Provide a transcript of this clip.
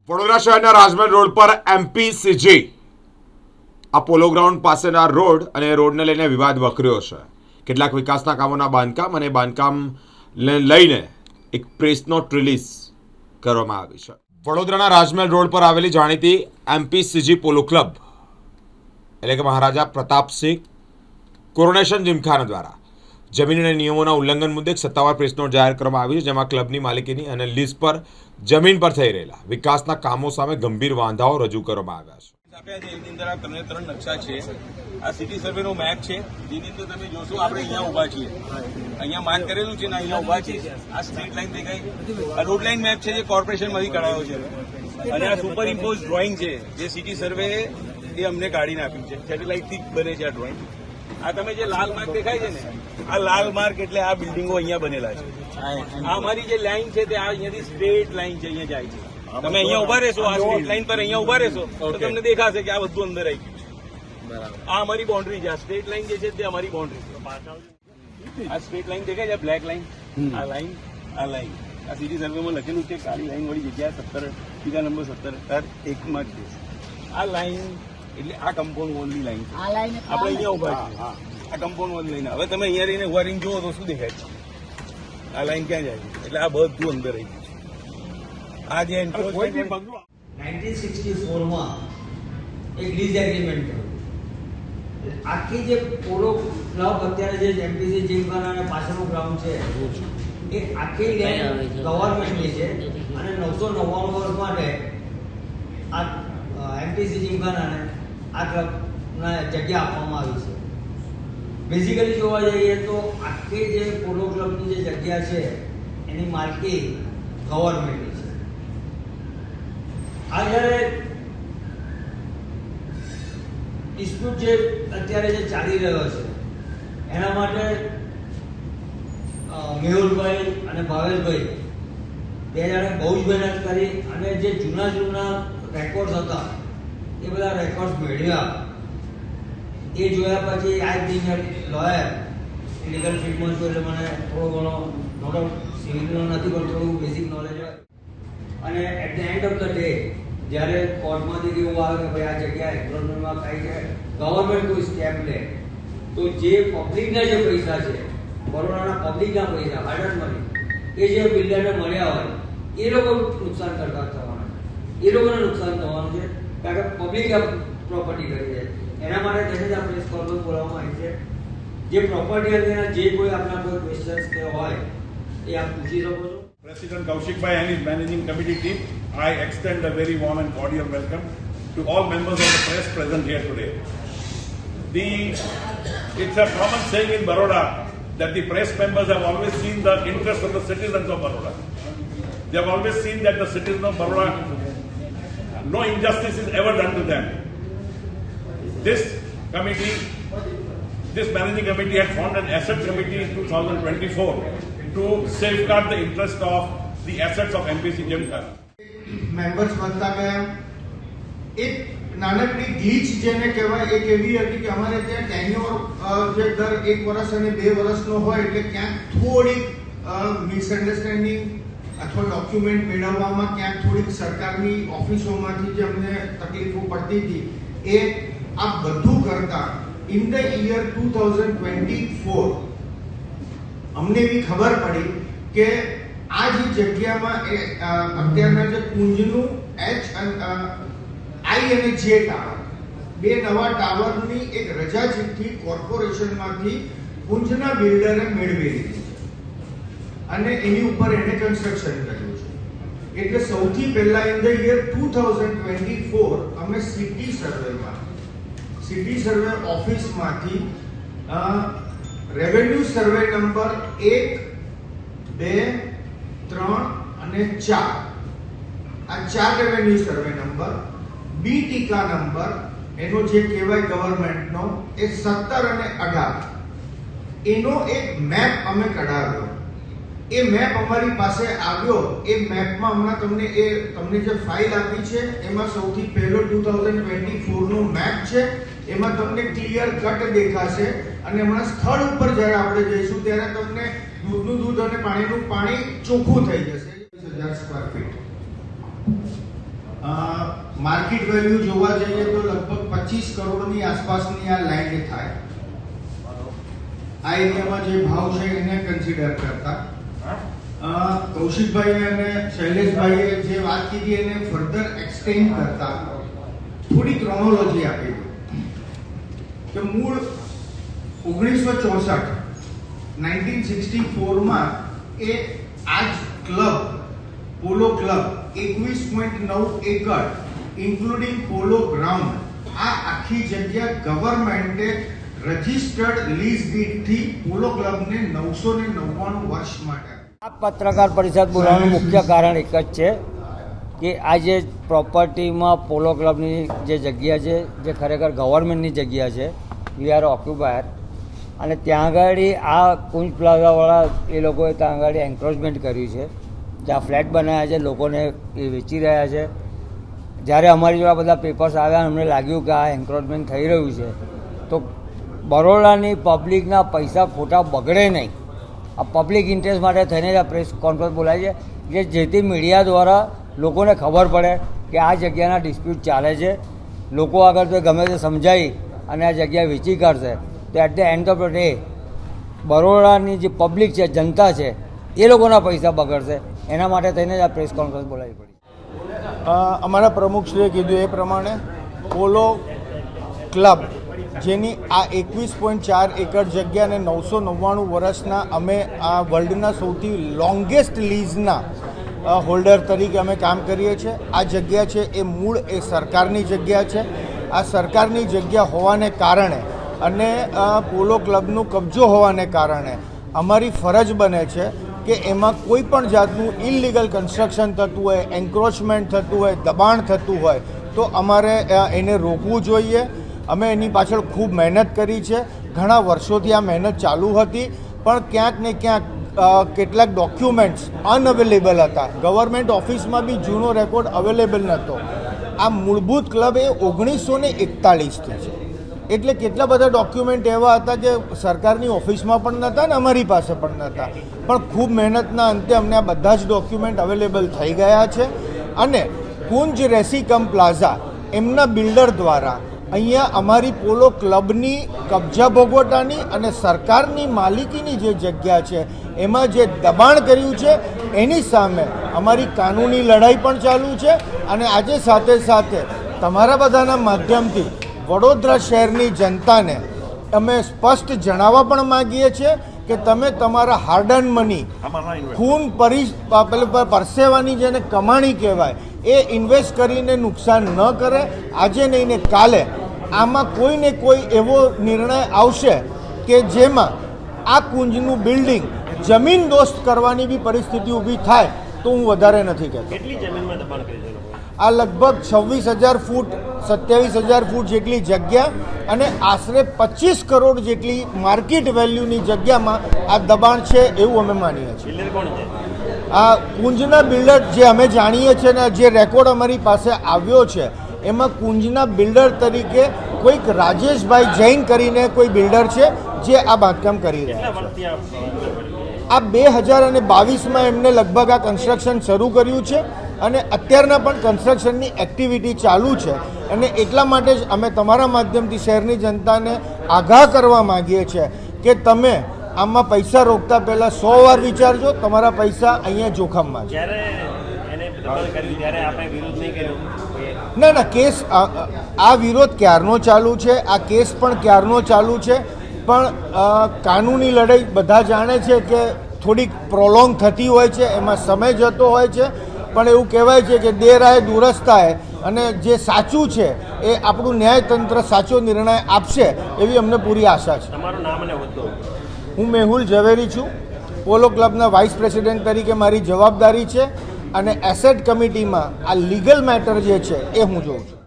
વડોદરા શહેરના રાજમહેલ રોડ પર એમપીસીજી આ પોલો ગ્રાઉન્ડ પાસેના રોડ અને રોડને લઈને વિવાદ વકર્યો છે. કેટલાક વિકાસના કામોના બાંધકામ અને બાંધકામને લઈને એક પ્રેસ નોટ રિલીઝ કરવામાં આવી છે. વડોદરાના રાજમહેલ રોડ પર આવેલી જાણીતી એમપીસીજી પોલો ક્લબ એટલે કે મહારાજા પ્રતાપસિંહ કોરોનેશન જીમખાના દ્વારા જમીન અને નિયમોના ઉલ્લંઘન મુદ્દે સત્તાવાર પ્રેસ નોટ જાહેર કરવામાં આવી છે, જેમાં ક્લબની માલિકીની અને લીઝ પર જમીન પર થઈ રહેલા વિકાસના કામો સામે ગંભીર વાંધાઓ રજૂ કરવામાં આવ્યા છે. એની અંદર આ તમને 3 નકશા છે. આ સિટી સર્વેનો મેપ છે, જેની અંદર તમે જોશો આપણે અહીંયા ઉભા છીએ, અહીંયા માર્ક કરેલું છે ને અહીંયા ઉભા છીએ. આ સ્ટ્રીટ લાઈન દેખાય, આ રોડ લાઈન મેપ છે જે કોર્પોરેશનમાંથી કઢાયો છે, અને આ સુપર ઇમ્પોઝ ડ્રોઈંગ છે જે સિટી સર્વે એ અમને કાઢીને આપ્યું છે. સેટેલાઇટથી બને છે આ ડ્રોઈંગ. આ તમે જે લાલ માર્ક દેખાય છે ને, આ લાલ માર્ક એટલે આ બિલ્ડિંગો અહીંયા બનેલા છે. આ અમારી જે લાઈન છે તે આ અહીંયાથી સ્ટ્રેટ લાઈન છે, અહીંયા જાય છે. તમે અહીંયા ઉભા રહેશો, આ સ્ટ્રેટ લાઈન પર અહીંયા ઉભા રહેશો તો તમને દેખાશે કે આ બધું અંદર આવી ગયું. આ અમારી બાઉન્ડ્રી છે, આ સ્ટ્રેટ લાઈન જે છે તે અમારી બાઉન્ડ્રી છે. આ સ્ટ્રેટ લાઈન દેખાય છે, બ્લેક લાઈન, આ લાઈન, આ લાઈન, આ સિટી સર્વેમાં લખેલું છે કાળી લાઈન વાળી જગ્યા 17 બીજા નંબર 17 1 માં જ છે. આ લાઈન એટલે આ કમ્પાઉન્ડ વોલની લાઈન છે. આપણે અહીંયા ઉભા છીએ, આ કમ્પાઉન્ડ વોલની લાઈન. હવે તમે અહીંયા રહીને ઉભા રહીને જુઓ તો શું દેખાય છે? આ લાઈન ક્યાં જાય છે? એટલે આ બધું અંદર આવી ગયું છે. આ જે 1964 માં એક લીઝ એગ્રીમેન્ટ થયું. આખી જે પોલો ક્લબ અત્યારે જે એમપીસી જીમખાના અને પાછળનું ગ્રાઉન્ડ છે એ આખી લેન્ડ ગવર્મેન્ટની છે, અને 999 વર્ષ માટે આ એમપીસી જીમખાનાને આ ક્લબના જગ્યા આપવામાં આવી છે. બેઝિકલી જોવા જઈએ તો આખી જે પોલો ક્લબની જે જગ્યા છે એની માલકી ગવર્મેન્ટની છે. આ જ્યારે ડિસ્પ્યુટ જે અત્યારે જે ચાલી રહ્યો છે એના માટે મેહુલભાઈ અને ભાવેશભાઈ બે જણે બહુ જ મહેનત કરી, અને જે જૂના રેકોર્ડ્સ હતા એ બધા રેકોર્ડ્સ મેળવ્યા. એ જોયા પછી આઈ બિંગ અ લોયર, લીગલ ફિલ્ડમાં છું એટલે મને થોડો ઘણો નોટ સિવિલનો નથી પણ થોડું બેઝિક નોલેજ હોય. અને at the end of the day જ્યારે કોર્ટમાંથી કેવું આવે કે ભાઈ આ જગ્યા એન્ક્રોચમેન્ટમાં થાય છે, ગવર્મેન્ટ કોઈ સ્ટેપ લે તો જે પબ્લિકના જે પૈસા છે, બરોડાના પબ્લિકના પૈસા, હાર્ડ મની, એ જે બિલ્ડરને મળ્યા હોય એ લોકો નુકસાન કરતા થવાના, એ લોકોને નુકસાન થવાનું છે, કારણ કે પબ્લિક આ પ્રોપર્ટી કરી છે. એના માટે તેને જ આપણે સ્કોલર બોલાવવામાં આવી છે. જે પ્રોપર્ટી અંગેના જે કોઈ આપના કોઈ ક્વેશ્ચન્સ કે હોય એ આપ પૂછી શકો છો. President Kaushik Bhai and his managing committee team, I extend a very warm and cordial welcome to all members of the press present here today. It's a common saying in Baroda that the press members have always seen the interest of the citizens of Baroda. They have always seen that the citizens of Baroda, no injustice is ever done to them. This managing committee had formed an asset committee in 2024 to safeguard the interest of the assets of MPC Gymkhana. Members વધતા ગયા. એક નાનકડી glitch જેને કહેવાય એક એવી હતી કે અમારે ત્યાં ટેન્યોર જે દર 1 વર્ષ અને 2 વર્ષનો હોય એટલે ક્યાંક થોડીક મિસઅન્ડરસ્ટેન્ડિંગ અથવા ડોક્યુમેન્ટ મેળવવામાં ક્યાંક થોડીક સરકારની ઓફિસોમાંથી જે અમને તકલીફો પડતી હતી, એ આ બધું કરતા ઇન ધ યર 2024 અમને એવી ખબર પડી કે આ જે જગ્યામાં અત્યારના જે કુંજનું આઈ અને જે ટાવર, બે નવા ટાવરની એક રજા ચિઠ્ઠી કોર્પોરેશનમાંથી કુંજના બિલ્ડરે મેળવી લીધી છે, અને એની ઉપર એને કન્સ્ટ્રક્શન કર્યું છે. એટલે સૌથી પહેલા ઇન ધ યર 2024 અમે સિટી સર્વે ઓફિસમાંથી રેવન્યુ સર્વે નંબર 1, 2, 3 અને 4, આ 4 રેવન્યુ સર્વે નંબર, બી ટીકા નંબર એનો જે કહેવાય ગવર્મેન્ટનો એ 17 અને 18 એનો એક મેપ અમે કઢાવ્યો. એ મેપ અમારી પાસે આવ્યો. એ મેપમાં હમણાં તમને જે ફાઇલ આપી છે એમાં સૌથી પહેલો 2024 નો મેપ છે. એમાં તમને ક્લિયર કટ દેખાશે, અને હમણાં સ્થળ ઉપર જ્યારે આપણે જઈશું ત્યારે તમને દૂધનું દૂધ અને પાણીનું પાણી ચોખ્ખું થઈ જશે. 10,000 સ્ક્વેર ફીટ માર્કેટ વેલ્યુ જોવા જઈએ તો લગભગ 25 કરોડની આસપાસની આ લેન્ડ થાય. આ એરિયામાં જે ભાવ છે એને કન્સિડર કરતા કૌશિકભાઈ અને શૈલેષભાઈએ જે વાત કીધી એને ફર્ધર એક્સટેન્ડ કરતા થોડી ક્રોનોલોજી આપી કે મૂળ 1964 માં એ આજ club polo club 21.9 acre including polo ground આ આખી જગ્યા ગવર્મેન્ટે રજિસ્ટર્ડ લીઝ ડીડથી પોલો ક્લબને 999 વર્ષ માટે. આ પત્રકાર પરિષદ બોલાવવાનું મુખ્ય કારણ એક જ છે કે આ જે પ્રોપર્ટીમાં પોલો ક્લબની જે જગ્યા છે જે ખરેખર ગવર્મેન્ટની જગ્યા છે વી આર ઓક્યુપાયર અને ત્યાં આગળ આ કુંજ પ્લાઝાવાળા એ લોકોએ ત્યાં આગળ એન્ક્રોચમેન્ટ કર્યું છે જ્યાં ફ્લેટ બનાવ્યા છે લોકોને એ વેચી રહ્યા છે. જ્યારે અમારી જોડે બધા પેપર્સ આવ્યા અમને લાગ્યું કે આ એન્ક્રોચમેન્ટ થઈ રહ્યું છે તો બરોડાની પબ્લિકના પૈસા ખોટા બગડે નહીં આ પબ્લિક ઇન્ટરેસ્ટ માટે થઈને જ આ પ્રેસ કોન્ફરન્સ બોલાય છે કે જેથી મીડિયા દ્વારા લોકોને ખબર પડે કે આ જગ્યાના ડિસ્પ્યુટ ચાલે છે. લોકો આગળ તો ગમે તે સમજાવી અને આ જગ્યા વેચી કાઢશે તો at the end of the day બરોડાની જે પબ્લિક છે જનતા છે એ લોકોના પૈસા બગડશે. એના માટે થઈને જ આ પ્રેસ કોન્ફરન્સ બોલાવી પડી. અમારા પ્રમુખશ્રીએ કીધું એ પ્રમાણે પોલો ક્લબ જેની આ 21.4 એકર જગ્યા અને 999 વર્ષના અમે આ વર્લ્ડના સૌથી લોંગેસ્ટ લીઝના હોલ્ડર તરીકે અમે કામ કરીએ છીએ. આ જગ્યા છે એ મૂળ એ સરકારની જગ્યા છે. આ સરકારની જગ્યા હોવાને કારણે અને પોલો ક્લબનો કબજો હોવાને કારણે અમારી ફરજ બને છે કે એમાં કોઈ પણ જાતનું ઇલીગલ કન્સ્ટ્રક્શન થતું હોય, એન્ક્રોચમેન્ટ થતું હોય, દબાણ થતું હોય તો અમારે એને રોકવું જોઈએ. અમે એની પાછળ ખૂબ મહેનત કરી છે. ઘણા વર્ષોથી આ મહેનત ચાલુ હતી પણ ક્યાંક ને ક્યાંક કેટલાક ડોક્યુમેન્ટ્સ અનઅવેલેબલ હતા. ગવર્મેન્ટ ઓફિસમાં બી જૂનો રેકોર્ડ અવેલેબલ નહોતો. આ મૂળભૂત ક્લબ એ 1941થી છે એટલે કેટલા બધા ડોક્યુમેન્ટ એવા હતા કે સરકારની ઓફિસમાં પણ નહોતા ને અમારી પાસે પણ નહોતા. પણ ખૂબ મહેનતના અંતે અમને આ બધા જ ડોક્યુમેન્ટ અવેલેબલ થઈ ગયા છે અને કુંજ રેસીકમ પ્લાઝા એમના બિલ્ડર દ્વારા અહીંયા અમારી પોલો ક્લબની કબજા ભોગવટાની અને સરકારની માલિકીની જે જગ્યા છે એમાં જે દબાણ કર્યું છે એની સામે અમારી કાનૂની લડાઈ પણ ચાલુ છે. અને આજે સાથે સાથે તમારા બધાના માધ્યમથી વડોદરા શહેરની જનતાને અમે સ્પષ્ટ જણાવવા પણ માગીએ છીએ કે તમે તમારા હાર્ડ એન્ડ મની ખૂન પરસેવાની જેને કમાણી કહેવાય એ ઇન્વેસ્ટ કરીને નુકસાન ન કરે. આજે નહીં ને કાલે આમાં કોઈને કોઈ એવો નિર્ણય આવશે કે જેમાં આ કુંજનું બિલ્ડિંગ જમીન દોસ્ત કરવાની બી પરિસ્થિતિ ઊભી થાય તો હું વધારે નથી કહેતો. કેટલી જમીનમાં દબાણ કરી છે? આ લગભગ 26,000 ફૂટ 27,000 ફૂટ જેટલી જગ્યા અને આશરે 25 કરોડ જેટલી માર્કેટ વેલ્યુની જગ્યામાં આ દબાણ છે એવું અમે માનીએ છીએ. બિલ્ડર કોણ છે? આ કુંજના બિલ્ડર જે અમે જાણીએ છીએ ને જે રેકોર્ડ અમારી પાસે આવ્યો છે એમાં કુંજના બિલ્ડર તરીકે કોઈક રાજેશભાઈ જૈન કરીને કોઈ બિલ્ડર છે જે આ બાંધકામ કરી રહ્યા છે. આ 2022માં એમને લગભગ આ કન્સ્ટ્રક્શન શરૂ કર્યું છે અને અત્યારના પણ કન્સ્ટ્રક્શનની એક્ટિવિટી ચાલુ છે. અને એટલા માટે જ અમે તમારા માધ્યમથી શહેરની જનતાને આગાહ કરવા માગીએ છીએ કે તમે આમાં પૈસા રોકતા પહેલાં 100 વાર વિચારજો. તમારા પૈસા અહીંયા જોખમમાં છે. ના કેસ આ વિરોધ ક્યારનો ચાલુ છે. આ કેસ પણ ક્યારનો ચાલુ છે. પણ કાનૂની લડાઈ બધા જાણે છે કે થોડીક પ્રોલોંગ થતી હોય છે, એમાં સમય જતો હોય છે. પણ એવું કહેવાય છે કે દેર આય દુરસ્ત આય અને જે સાચું છે એ આપણું ન્યાયતંત્ર સાચો નિર્ણય આપશે એવી અમને પૂરી આશા છે. તમારું નામ અને હોદ્દો? હું મેહુલ ઝવેરી છું. પોલો ક્લબના વાઇસ પ્રેસિડેન્ટ તરીકે મારી જવાબદારી છે અને એસેટ કમિટીમાં આ લીગલ મેટર જે છે એ હું જોઉં છું.